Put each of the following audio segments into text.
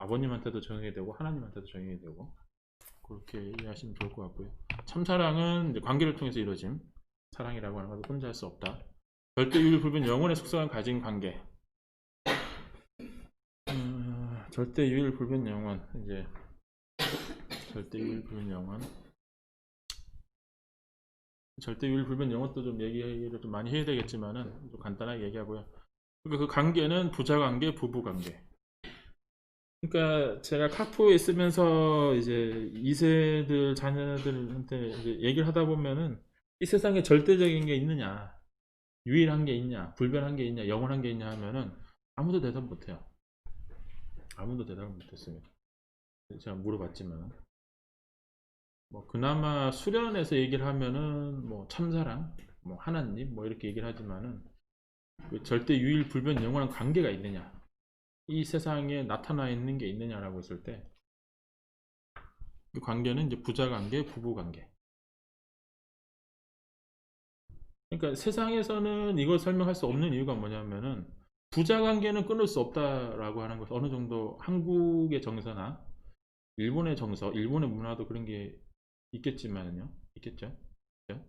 아버님한테도 적용이 되고 하나님한테도 적용이 되고 그렇게 이해하시면 좋을 것 같고요. 참사랑은 이제 관계를 통해서 이루어짐. 사랑이라고 하는 것은 혼자 할 수 없다. 절대 유일 불변 영혼의 속성을 가진 관계. 절대 유일 불변 영혼 이제 절대 유일 불변 영혼. 절대 유일 불변 영혼도 좀 얘기를 좀 많이 해야 되겠지만은 좀 간단하게 얘기하고요. 그러니까 그 관계는 부자 관계, 부부 관계. 그러니까 제가 카푸에 있으면서 이제 2세들 자녀들한테 이제 얘기를 하다 보면은 이 세상에 절대적인 게 있느냐, 유일한 게 있냐, 불변한 게 있냐, 영원한 게 있냐 하면은 아무도 대답 못해요. 아무도 대답을 못했습니다. 제가 물어봤지만 뭐 그나마 수련해서 얘기를 하면은 뭐 참사랑, 뭐 하나님, 뭐 이렇게 얘기를 하지만은 그 절대 유일 불변 영원한 관계가 있느냐, 이 세상에 나타나 있는 게 있느냐라고 했을 때 그 관계는 이제 부자 관계, 부부 관계. 그러니까 세상에서는 이걸 설명할 수 없는 이유가 뭐냐면은 부자 관계는 끊을 수 없다라고 하는 것, 어느 정도 한국의 정서나 일본의 정서, 일본의 문화도 그런 게 있겠지만요, 있겠죠. 그죠?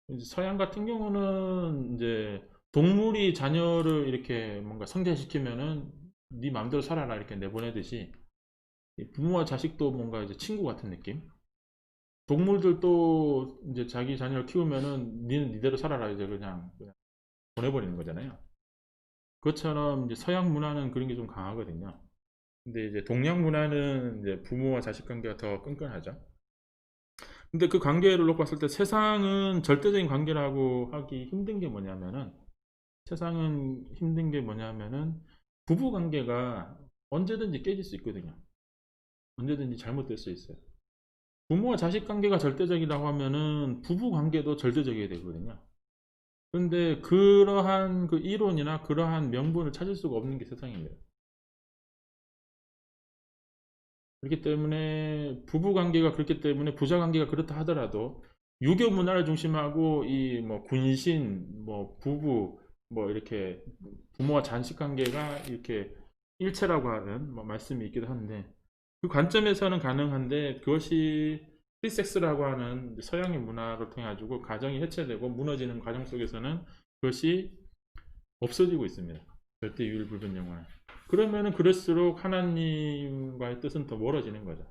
이제 서양 같은 경우는 이제 동물이 자녀를 이렇게 뭔가 성장시키면은 네 마음대로 살아라 이렇게 내보내듯이 부모와 자식도 뭔가 이제 친구 같은 느낌. 동물들도 이제 자기 자녀를 키우면은 니는 니대로 살아라 이제 그냥 보내버리는 거잖아요. 그것처럼 이제 서양 문화는 그런 게 좀 강하거든요. 근데 이제 동양 문화는 이제 부모와 자식 관계가 더 끈끈하죠. 근데 그 관계를 놓고 봤을 때 세상은 절대적인 관계라고 하기 힘든 게 뭐냐면은 세상은 힘든 게 뭐냐면은 부부 관계가 언제든지 깨질 수 있거든요. 언제든지 잘못될 수 있어요. 부모와 자식 관계가 절대적이라고 하면은 부부 관계도 절대적이 되거든요. 그런데 그러한 그 이론이나 그러한 명분을 찾을 수가 없는 게 세상입니다. 그렇기 때문에 부부 관계가 그렇기 때문에 부자 관계가 그렇다 하더라도 유교 문화를 중심하고 이 뭐 군신 뭐 부부 뭐 이렇게 부모와 자식 관계가 이렇게 일체라고 하는 뭐 말씀이 있기도 한데 그 관점에서는 가능한데 그것이 프리섹스라고 하는 서양의 문화를 통해 가지고 가정이 해체되고 무너지는 과정 속에서는 그것이 없어지고 있습니다. 절대 유일 불변 영원. 그러면은 그럴수록 하나님과의 뜻은 더 멀어지는 거죠.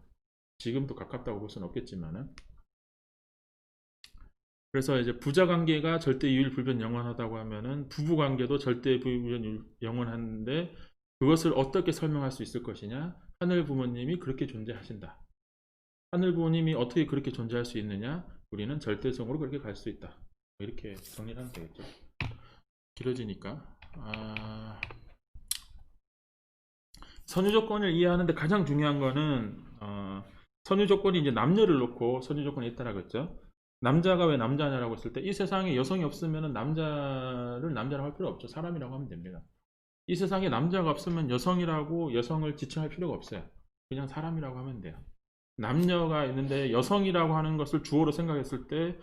지금도 가깝다고 볼 수는 없겠지만은. 그래서 이제 부자 관계가 절대 유일 불변 영원하다고 하면은 부부 관계도 절대 불변 영원한데 그것을 어떻게 설명할 수 있을 것이냐? 하늘 부모님이 그렇게 존재하신다. 하늘 부모님이 어떻게 그렇게 존재할 수 있느냐? 우리는 절대성으로 그렇게 갈 수 있다. 이렇게 정리를 하면 되겠죠. 길어지니까. 선유 조건을 이해하는데 가장 중요한 거는 선유 조건이 이제 남녀를 놓고 선유 조건이 있다라고 했죠. 남자가 왜 남자냐라고 했을 때 이 세상에 여성이 없으면 남자를 남자라고 할 필요 없죠. 사람이라고 하면 됩니다. 이 세상에 남자가 없으면 여성이라고 여성을 지칭할 필요가 없어요. 그냥 사람이라고 하면 돼요. 남녀가 있는데 여성이라고 하는 것을 주어로 생각했을 때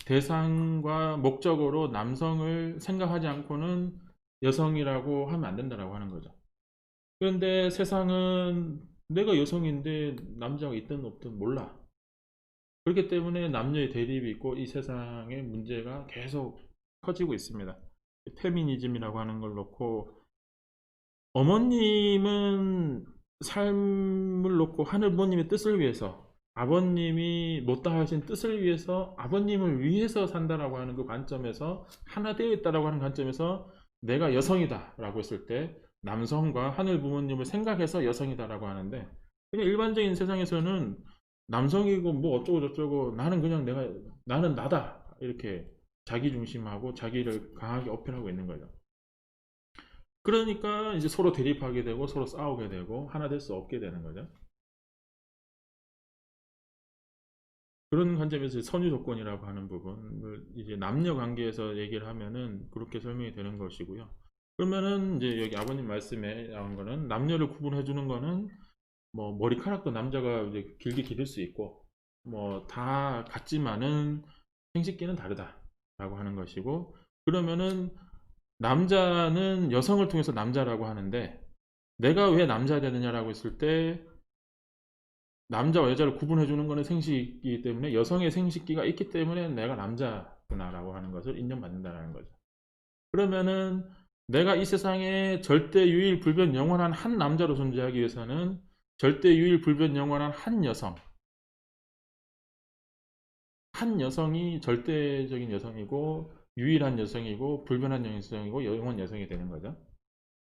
대상과 목적으로 남성을 생각하지 않고는 여성이라고 하면 안 된다라고 하는 거죠. 그런데 세상은 내가 여성인데 남자가 있든 없든 몰라. 그렇기 때문에 남녀의 대립이 있고 이 세상의 문제가 계속 커지고 있습니다. 페미니즘이라고 하는 걸 놓고 어머님은 삶을 놓고 하늘 부모님의 뜻을 위해서 아버님이 못다 하신 뜻을 위해서 아버님을 위해서 산다라고 하는 그 관점에서 하나 되어 있다라고 하는 관점에서 내가 여성이다 라고 했을 때 남성과 하늘 부모님을 생각해서 여성이다라고 하는데 그냥 일반적인 세상에서는 남성이고 뭐 어쩌고 저쩌고 나는 그냥 나는 나다 이렇게 자기 중심하고 자기를 강하게 어필하고 있는 거죠. 그러니까 이제 서로 대립하게 되고 서로 싸우게 되고 하나 될 수 없게 되는 거죠. 그런 관점에서 선유 조건이라고 하는 부분을 이제 남녀 관계에서 얘기를 하면은 그렇게 설명이 되는 것이고요. 그러면은 이제 여기 아버님 말씀에 나온 거는 남녀를 구분해 주는 거는 뭐 머리카락도 남자가 이제 길게 기를 수 있고 뭐 다 같지만은 생식기는 다르다라고 하는 것이고 그러면은 남자는 여성을 통해서 남자라고 하는데 내가 왜 남자가 되느냐라고 했을 때 남자와 여자를 구분해 주는 거는 생식기이기 때문에 여성의 생식기가 있기 때문에 내가 남자구나라고 하는 것을 인정받는다는 거죠. 그러면은 내가 이 세상에 절대 유일 불변 영원한 한 남자로 존재하기 위해서는 절대 유일 불변 영원한 한 여성이 절대적인 여성이고 유일한 여성이고 불변한 여성이고 영원 여성이 되는 거죠.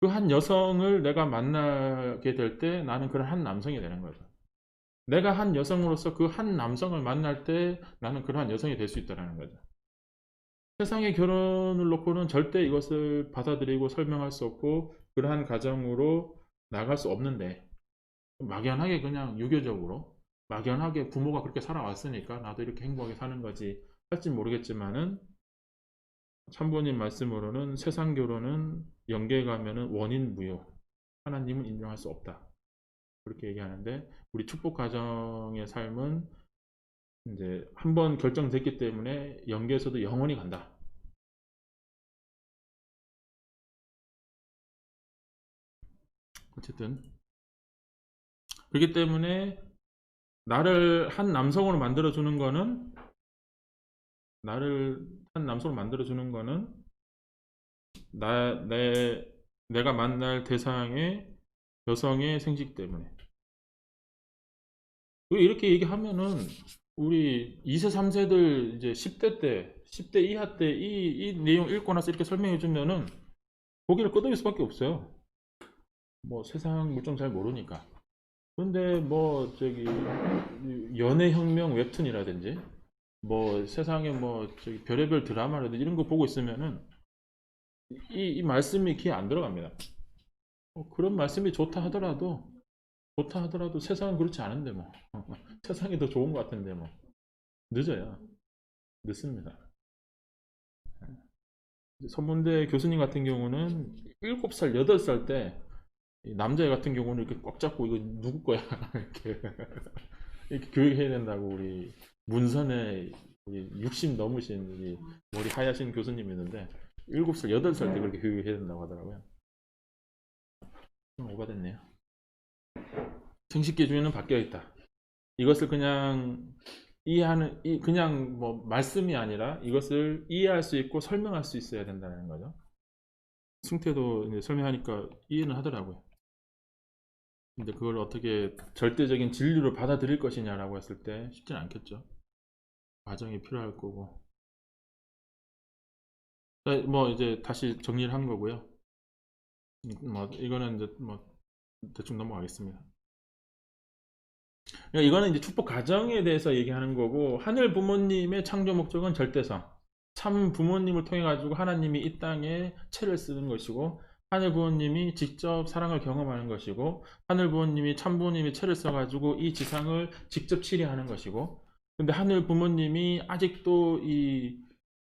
그 한 여성을 내가 만나게 될 때 나는 그런 한 남성이 되는 거죠. 내가 한 여성으로서 그 한 남성을 만날 때 나는 그러한 여성이 될 수 있다는 거죠. 세상의 결혼을 놓고는 절대 이것을 받아들이고 설명할 수 없고 그러한 가정으로 나갈 수 없는데 막연하게 그냥 유교적으로 막연하게 부모가 그렇게 살아왔으니까 나도 이렇게 행복하게 사는 거지 할지 모르겠지만은 참부님 말씀으로는 세상 결혼은 영계에 가면은 원인 무효 하나님은 인정할 수 없다 그렇게 얘기하는데 우리 축복 가정의 삶은 이제 한번 결정됐기 때문에 영계에서도 영원히 간다. 어쨌든 그렇기 때문에 나를 한 남성으로 만들어 주는 거는 나를 한 남성으로 만들어 주는 거는 내가 만날 대상의 여성의 생식 때문에 이렇게 얘기하면은 우리 2세 3세들 이제 10대 때 10대 이하 때 이 내용 읽고 나서 이렇게 설명해 주면은 고개를 끄덕일 수밖에 없어요. 뭐 세상 물정 잘 모르니까. 그런데 뭐 저기 연애혁명 웹툰이라든지 뭐 세상에 뭐 저기 별의별 드라마라든지 이런 거 보고 있으면은 이 말씀이 귀에 안 들어갑니다. 그런 말씀이 좋다 하더라도 세상은 그렇지 않은데 뭐 세상이 더 좋은 것 같은데 뭐 늦어요. 늦습니다. 선문대 교수님 같은 경우는 7살, 8살 때 남자 같은 경우는 이렇게 꽉 잡고 이거 누구 거야 이렇게, 이렇게 교육해야 된다고 우리 문선에 우리 60 넘으신 우리 머리 하얗신 교수님이 있는데 7살, 8살 때 그렇게 교육해야 된다고 하더라고요. 오바됐네요. 생식기준은 바뀌어 있다. 이것을 그냥 그냥 뭐 말씀이 아니라 이것을 이해할 수 있고 설명할 수 있어야 된다는 거죠. 승태도 이제 설명하니까 이해는 하더라고요. 근데 그걸 어떻게 절대적인 진리로 받아들일 것이냐라고 했을 때 쉽지는 않겠죠. 과정이 필요할 거고. 뭐 이제 다시 정리를 한 거고요. 뭐 이거는 이제 뭐 대충 넘어가겠습니다. 그러니까 이거는 이제 축복 가정에 대해서 얘기하는 거고 하늘 부모님의 창조 목적은 절대성. 참 부모님을 통해 가지고 하나님이 이 땅에 채를 쓰는 것이고 하늘 부모님이 직접 사랑을 경험하는 것이고 하늘 부모님이 참 부모님이 채를 써 가지고 이 지상을 직접 치리하는 것이고 근데 하늘 부모님이 아직도 이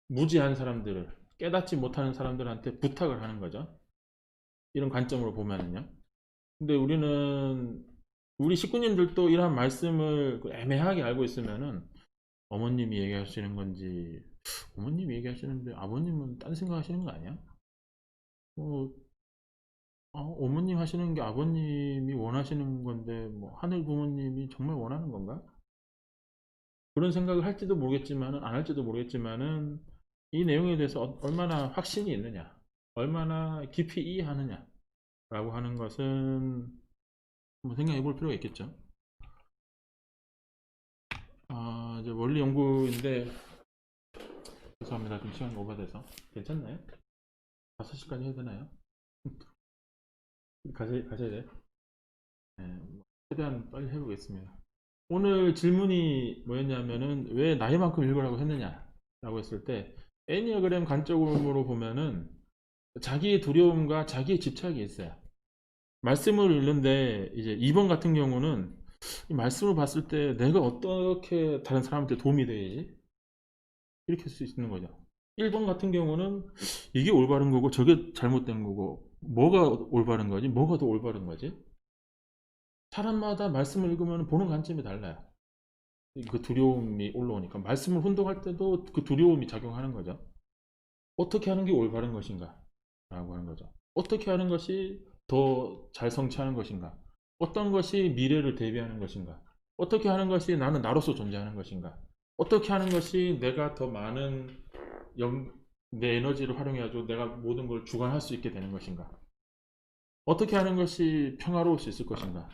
무지한 사람들을 깨닫지 못하는 사람들한테 부탁을 하는 거죠. 이런 관점으로 보면은요. 근데 우리 식구님들도 이러한 말씀을 애매하게 알고 있으면은 어머님이 얘기하시는 건지 어머님이 얘기하시는데 아버님은 딴 생각 하시는 거 아니야? 뭐 어머님 하시는 게 아버님이 원하시는 건데 뭐 하늘 부모님이 정말 원하는 건가? 그런 생각을 할지도 모르겠지만은 안 할지도 모르겠지만은 이 내용에 대해서 얼마나 확신이 있느냐 얼마나 깊이 이해하느냐 라고 하는 것은 한번 생각해 볼 필요가 있겠죠. 이제 원리 연구인데 죄송합니다. 좀 시간이 오버돼서 괜찮나요? 5시까지 해야 되나요? 가셔야 돼요? 네, 최대한 빨리 해보겠습니다. 오늘 질문이 뭐였냐면은 왜 나이만큼 읽으라고 했느냐 라고 했을 때 애니어그램 관점으로 보면은 자기의 두려움과 자기의 집착이 있어요. 말씀을 읽는데 이제 2번 같은 경우는 이 말씀을 봤을 때 내가 어떻게 다른 사람한테 도움이 되지? 이렇게 할 수 있는 거죠. 1번 같은 경우는 이게 올바른 거고 저게 잘못된 거고 뭐가 올바른 거지? 뭐가 더 올바른 거지? 사람마다 말씀을 읽으면 보는 관점이 달라요. 그 두려움이 올라오니까 말씀을 혼동할 때도 그 두려움이 작용하는 거죠. 어떻게 하는 게 올바른 것인가? 라고 하는 거죠. 어떻게 하는 것이 더 잘 성취하는 것인가? 어떤 것이 미래를 대비하는 것인가? 어떻게 하는 것이 나는 나로서 존재하는 것인가? 어떻게 하는 것이 내가 더 많은 내 에너지를 활용해가지고 내가 모든 걸 주관할 수 있게 되는 것인가? 어떻게 하는 것이 평화로울 수 있을 것인가?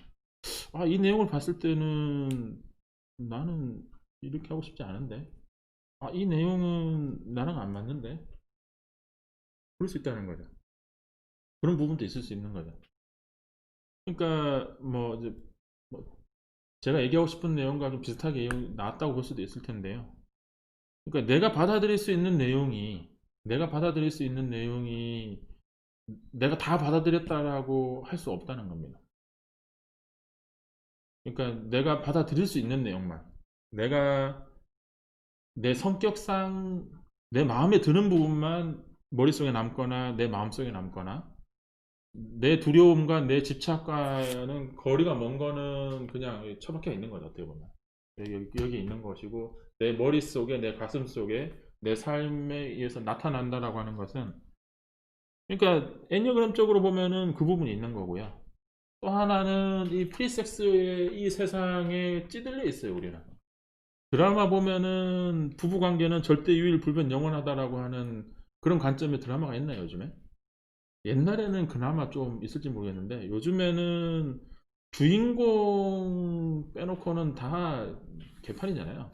이 내용을 봤을 때는 나는 이렇게 하고 싶지 않은데. 이 내용은 나랑 안 맞는데. 그럴 수 있다는 거죠. 그런 부분도 있을 수 있는 거죠. 그러니까 뭐 이제 뭐 제가 얘기하고 싶은 내용과 좀 비슷하게 나왔다고 볼 수도 있을 텐데요. 그러니까 내가 받아들일 수 있는 내용이 내가 다 받아들였다라고 할 수 없다는 겁니다. 그러니까 내가 받아들일 수 있는 내용만, 내가 내 성격상 내 마음에 드는 부분만 머릿속에 남거나 내 마음속에 남거나, 내 두려움과 내 집착과는 거리가 먼 거는 그냥 처박혀 있는 거죠. 어떻게 보면 여기 있는 것이고, 내 머릿속에, 내 가슴속에, 내 삶에 의해서 나타난다라고 하는 것은, 그러니까 애니어그램적으로 보면은 그 부분이 있는 거고요. 또 하나는 이 프리섹스의 이 세상에 찌들려 있어요, 우리는. 드라마 보면은 부부 관계는 절대 유일 불변 영원하다라고 하는 그런 관점의 드라마가 있나요, 요즘에? 옛날에는 그나마 좀 있을지 모르겠는데, 요즘에는 주인공 빼놓고는 다 개판이잖아요.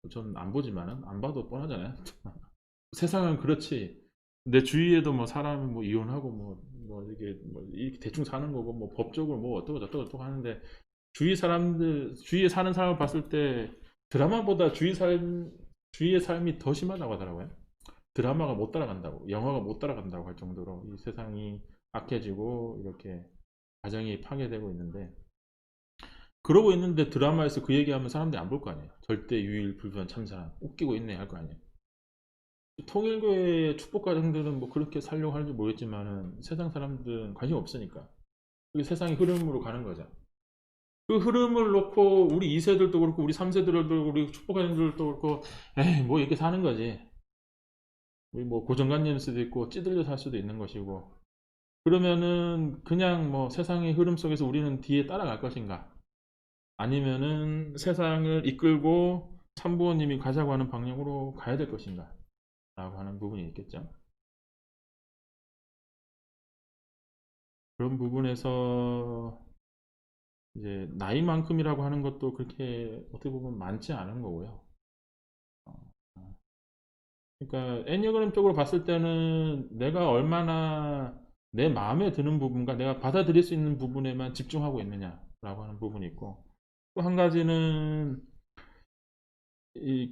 전 안 보지만은, 안 봐도 뻔하잖아요. 세상은 그렇지. 내 주위에도 뭐 사람이 뭐 이혼하고 이게 대충 사는 거고, 뭐 법적으로 뭐 어떠고 저떠고 저떠고 하는데, 주위에 사는 사람을 봤을 때 드라마보다 주위의 삶이 더 심하다고 하더라고요. 드라마가 못 따라간다고, 영화가 못 따라간다고 할 정도로 이 세상이 악해지고 이렇게 가정이 파괴되고 있는데, 그러고 있는데 드라마에서 그 얘기하면 사람들이 안 볼 거 아니에요. 절대 유일 불변 참사 웃기고 있네 할 거 아니에요. 통일교의 축복가정들은 뭐 그렇게 살려고 하는지 모르겠지만은 세상 사람들은 관심 없으니까 그게 세상의 흐름으로 가는 거죠. 그 흐름을 놓고 우리 2세들도 그렇고 우리 3세들도 그렇고 우리 축복가정들도 그렇고, 에이 뭐 이렇게 사는 거지. 우리 뭐 고정관념일 수도 있고 찌들려 살 수도 있는 것이고, 그러면은 그냥 뭐 세상의 흐름 속에서 우리는 뒤에 따라갈 것인가, 아니면은 세상을 이끌고 참부모님이 가자고 하는 방향으로 가야 될 것인가 라고 하는 부분이 있겠죠. 그런 부분에서 이제 나이만큼이라고 하는 것도 그렇게 어떻게 보면 많지 않은 거고요. 그러니까 애니어그램 쪽으로 봤을 때는 내가 얼마나 내 마음에 드는 부분과 내가 받아들일 수 있는 부분에만 집중하고 있느냐라고 하는 부분이 있고, 또 한 가지는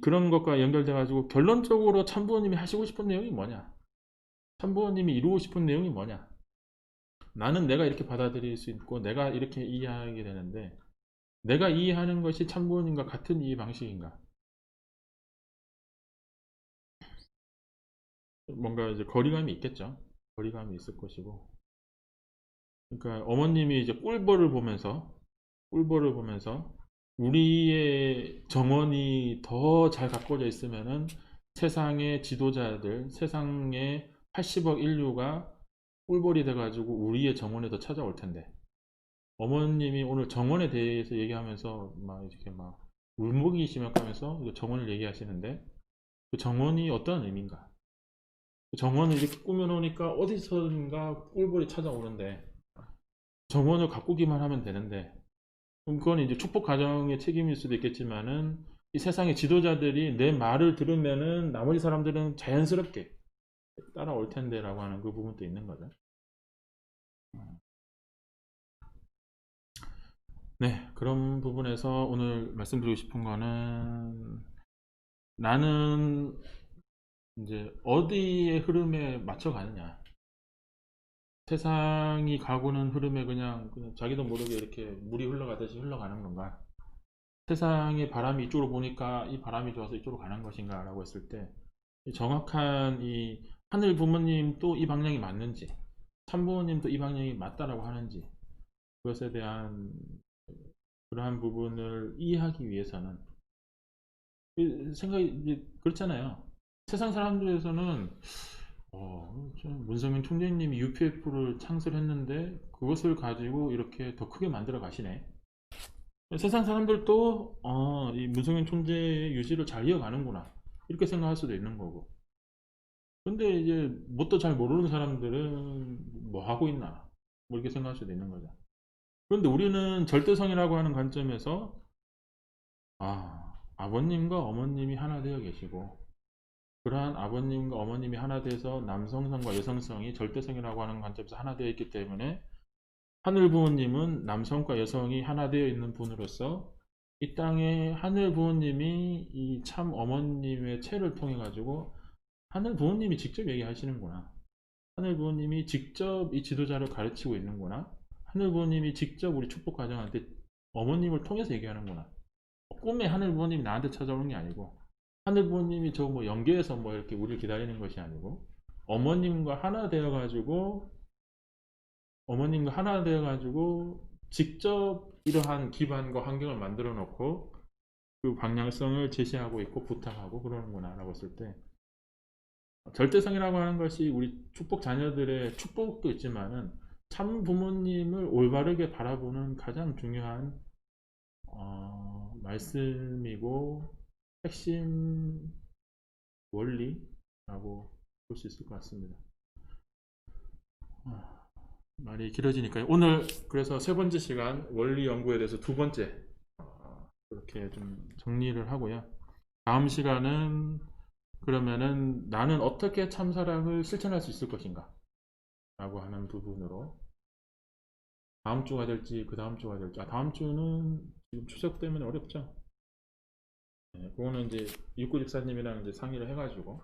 그런 것과 연결돼 가지고 결론적으로 참부모님이 하시고 싶은 내용이 뭐냐, 참부모님이 이루고 싶은 내용이 뭐냐. 나는 내가 이렇게 받아들일 수 있고 내가 이렇게 이해하게 되는데, 내가 이해하는 것이 참부모님과 같은 이해 방식인가. 뭔가 이제 거리감이 있겠죠. 거리감이 있을 것이고, 그러니까 어머님이 이제 꿀벌을 보면서 우리의 정원이 더 잘 가꿔져 있으면은 세상의 지도자들, 세상의 80억 인류가 꿀벌이 돼가지고 우리의 정원에 더 찾아올 텐데, 어머님이 오늘 정원에 대해서 얘기하면서 막 이렇게 막 울먹이 시작하면서 정원을 얘기하시는데, 그 정원이 어떤 의미인가? 그 정원을 이렇게 꾸며놓으니까 어디선가 꿀벌이 찾아오는데, 정원을 가꾸기만 하면 되는데, 그럼 그건 이제 축복 가정의 책임일 수도 있겠지만은, 이 세상의 지도자들이 내 말을 들으면은 나머지 사람들은 자연스럽게 따라올 텐데라고 하는 그 부분도 있는 거죠. 네, 그런 부분에서 오늘 말씀드리고 싶은 거는, 나는 이제 어디의 흐름에 맞춰 가느냐. 세상이 가고는 흐름에 그냥 자기도 모르게 이렇게 물이 흘러가듯이 흘러가는 건가? 세상의 바람이 이쪽으로 보니까 이 바람이 좋아서 이쪽으로 가는 것인가 라고 했을 때, 정확한 이 하늘 부모님도 이 방향이 맞는지, 참부모님도 이 방향이 맞다라고 하는지, 그것에 대한 그러한 부분을 이해하기 위해서는, 생각이 이제 그렇잖아요. 세상 사람들에서는 문성인 총재님이 UPF를 창설했는데 그것을 가지고 이렇게 더 크게 만들어 가시네. 세상 사람들도 이 문성인 총재의 유지를 잘 이어가는구나 이렇게 생각할 수도 있는 거고. 근데 이제 뭣도 잘 모르는 사람들은 뭐 하고 있나 뭐 이렇게 생각할 수도 있는 거죠. 그런데 우리는 절대성이라고 하는 관점에서 아버님과 어머님이 하나 되어 계시고 그러한 아버님과 어머님이 하나 돼서 남성성과 여성성이 절대성이라고 하는 관점에서 하나 되어 있기 때문에 하늘 부모님은 남성과 여성이 하나 되어 있는 분으로서 이 땅에 하늘 부모님이 이 참 어머님의 체를 통해 가지고 하늘 부모님이 직접 얘기하시는구나. 하늘 부모님이 직접 이 지도자를 가르치고 있는구나. 하늘 부모님이 직접 우리 축복 가정한테 어머님을 통해서 얘기하는구나. 꿈에 하늘 부모님이 나한테 찾아오는 게 아니고 하늘 부모님이 저 뭐 연계해서 뭐 이렇게 우리를 기다리는 것이 아니고 어머님과 하나 되어 가지고 직접 이러한 기반과 환경을 만들어 놓고 그 방향성을 제시하고 있고 부탁하고 그러는구나 라고 했을 때 절대성이라고 하는 것이 우리 축복 자녀들의 축복도 있지만은 참 부모님을 올바르게 바라보는 가장 중요한 말씀이고 핵심 원리라고 볼 수 있을 것 같습니다. 말이 길어지니까요. 오늘 그래서 세 번째 시간 원리 연구에 대해서 두 번째 그렇게 좀 정리를 하고요. 다음 시간은 그러면은 나는 어떻게 참사랑을 실천할 수 있을 것인가 라고 하는 부분으로 다음 주가 될지 그 다음 주가 될지 다음 주는 지금 추석 때문에 어렵죠. 그거는 이제 육구 집사님이랑 이제 상의를 해가지고